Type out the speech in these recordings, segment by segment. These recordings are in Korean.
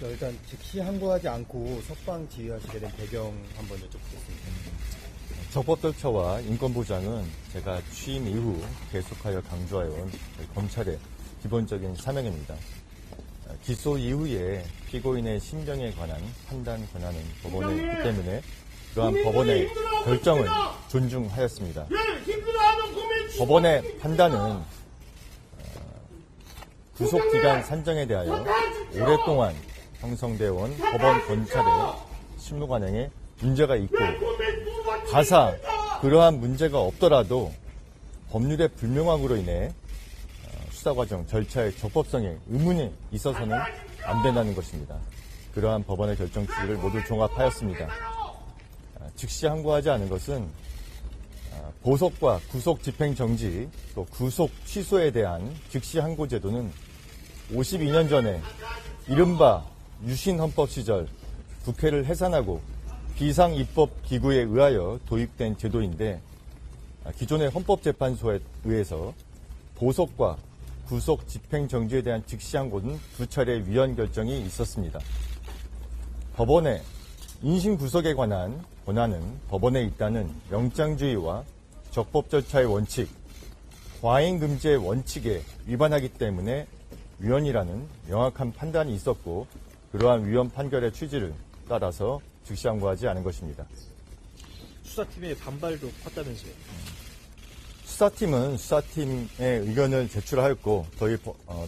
일단 즉시 항고하지 않고 석방 지휘하시게 된 배경 한번 여쭤보겠습니다. 적법 절차와 인권 보장은 제가 취임 이후 계속하여 강조해온 검찰의 기본적인 사명입니다. 기소 이후에 피고인의 심정에 관한 판단 권한은 법원에 있기 때문에 그러한 법원의 결정을 존중하였습니다. 법원의 판단은 구속기간 산정에 대하여 오랫동안 형성되어 온 법원 검찰의 실무관행에 문제가 있고 가사 그러한 문제가 없더라도 법률의 불명확으로 인해 수사과정 절차의 적법성에 의문이 있어서는 안 된다는 것입니다. 그러한 법원의 결정 취지를 모두 종합하였습니다. 즉시 항고하지 않은 것은 보석과 구속 집행정지 또 구속 취소에 대한 즉시 항고 제도는 52년 전에 이른바 유신헌법 시절 국회를 해산하고 비상입법기구에 의하여 도입된 제도인데 기존의 헌법재판소에 의해서 보석과 구속 집행정지에 대한 즉시 항고는 두 차례 위헌 결정이 있었습니다. 법원의 인신구속에 관한 권한은 법원에 있다는 영장주의와 적법 절차의 원칙, 과잉금지의 원칙에 위반하기 때문에 위헌이라는 명확한 판단이 있었고 그러한 위헌 판결의 취지를 따라서 즉시 항고하지 않은 것입니다. 수사팀의 반발도 컸다면서요? 수사팀은 수사팀의 의견을 제출하였고 저희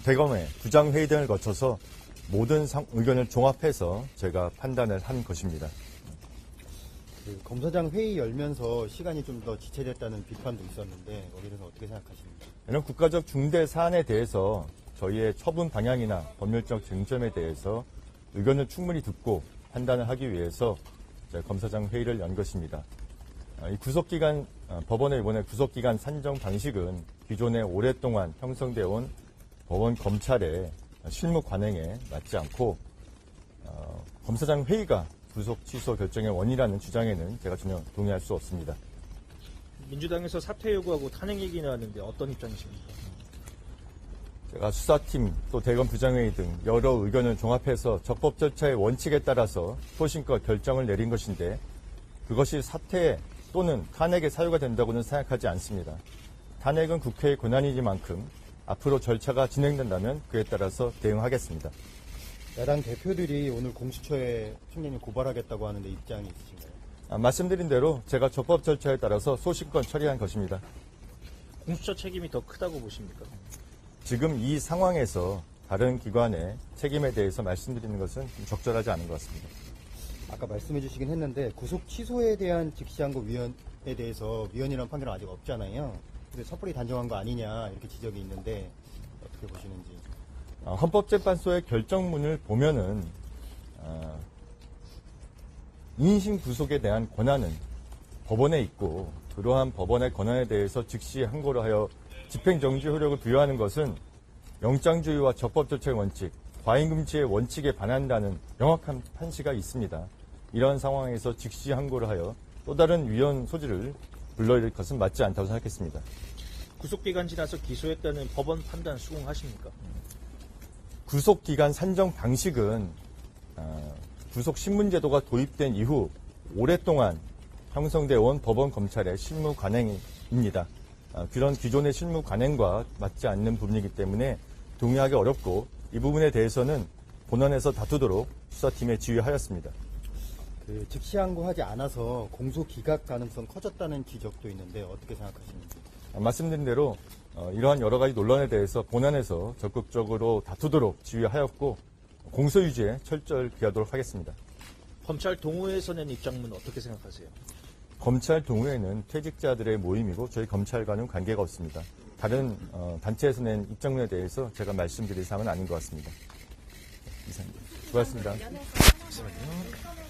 대검의 부장회의 등을 거쳐서 모든 의견을 종합해서 제가 판단을 한 것입니다. 검사장 회의 열면서 시간이 좀 더 지체됐다는 비판도 있었는데 거기에 대해서 어떻게 생각하십니까? 이런 국가적 중대 사안에 대해서 저희의 처분 방향이나 법률적 쟁점에 대해서 의견을 충분히 듣고 판단을 하기 위해서 검사장 회의를 연 것입니다. 이 구속기간, 법원의 이번에 구속기간 산정 방식은 기존에 오랫동안 형성되어 온 법원 검찰의 실무 관행에 맞지 않고 검사장 회의가 구속 취소 결정의 원인이라는 주장에는 제가 전혀 동의할 수 없습니다. 민주당에서 사퇴 요구하고 탄핵 얘기 나왔는데 어떤 입장이십니까? 제가 수사팀 또 대검 부장회의 등 여러 의견을 종합해서 적법 절차의 원칙에 따라서 소신껏 결정을 내린 것인데 그것이 사퇴 또는 탄핵의 사유가 된다고는 생각하지 않습니다. 탄핵은 국회의 권한이니만큼 앞으로 절차가 진행된다면 그에 따라서 대응하겠습니다. 야당 대표들이 오늘 공수처에 총리님 고발하겠다고 하는데 입장이 있으신가요? 말씀드린 대로 제가 적법 절차에 따라서 소신껏 처리한 것입니다. 공수처 책임이 더 크다고 보십니까? 지금 이 상황에서 다른 기관의 책임에 대해서 말씀드리는 것은 좀 적절하지 않은 것 같습니다. 아까 말씀해 주시긴 했는데 구속 취소에 대한 즉시항고 위헌에 대해서 위헌이라는 판결은 아직 없잖아요. 그래서 섣불리 단정한 거 아니냐 이렇게 지적이 있는데 어떻게 보시는지. 헌법재판소의 결정문을 보면은 인신 구속에 대한 권한은 법원에 있고 그러한 법원의 권한에 대해서 즉시 항고를 하여 집행정지 효력을 부여하는 것은 영장주의와 적법 절차의 원칙, 과잉금지의 원칙에 반한다는 명확한 판시가 있습니다. 이런 상황에서 즉시 항고를 하여 또 다른 위헌 소지를 불러일으킬 것은 맞지 않다고 생각했습니다. 구속기간 지나서 기소했다는 법원 판단 수긍하십니까? 구속기간 산정 방식은 구속신문제도가 도입된 이후 오랫동안 형성되어 온 법원 검찰의 실무 관행입니다. 그런 기존의 실무 관행과 맞지 않는 부분이기 때문에 동의하기 어렵고 이 부분에 대해서는 본원에서 다투도록 수사팀에 지휘하였습니다. 즉시 항고하지 않아서 공소 기각 가능성 커졌다는 지적도 있는데 어떻게 생각하십니까? 말씀드린 대로 이러한 여러 가지 논란에 대해서 본원에서 적극적으로 다투도록 지휘하였고 공소 유지에 철저히 기하도록 하겠습니다. 검찰 동호회에서 낸 입장문 어떻게 생각하세요? 검찰 동호회는 퇴직자들의 모임이고 저희 검찰과는 관계가 없습니다. 다른 단체에서 낸 입장문에 대해서 제가 말씀드릴 사항은 아닌 것 같습니다. 이상입니다. 수고하셨습니다. 잠시만요.